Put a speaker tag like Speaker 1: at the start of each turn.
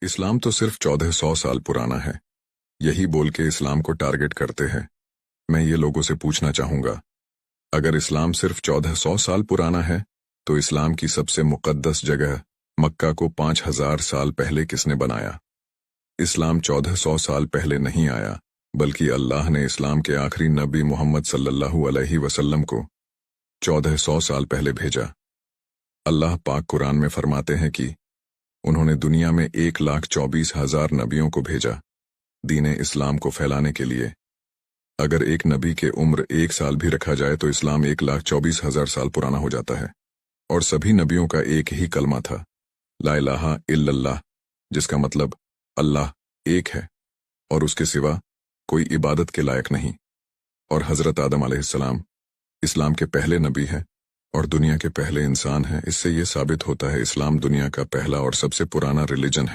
Speaker 1: इस्लाम तो सिर्फ 1400 साल पुराना है। यही बोल के इस्लाम को टारगेट करते हैं। मैं ये लोगों से पूछना चाहूंगा, अगर इस्लाम सिर्फ 1400 साल पुराना है तो इस्लाम की सबसे मुकद्दस जगह मक्का को 5000 साल पहले किसने बनाया? इस्लाम 1400 साल पहले नहीं आया, बल्कि अल्लाह ने इस्लाम के आखिरी नबी मोहम्मद सल्लल्लाहु अलैहि वसल्लम को 1400 साल पहले भेजा। अल्लाह पाक कुरान में फरमाते हैं कि उन्होंने दुनिया में 1,24,000 नबियों को भेजा दीन इस्लाम को फैलाने के लिए। अगर एक नबी के उम्र 1 साल भी रखा जाए तो इस्लाम 1,24,000 साल पुराना हो जाता है। और सभी नबियों का एक ही कलमा था, ला इलाहा इल्लल्लाह, जिसका मतलब अल्लाह एक है और उसके सिवा कोई इबादत के लायक नहीं। और हज़रत आदम अलैहिस्सलाम इस्लाम के पहले नबी हैं और दुनिया के पहले इंसान हैं। इससे ये साबित होता है इस्लाम दुनिया का पहला और सबसे पुराना रिलीजन है।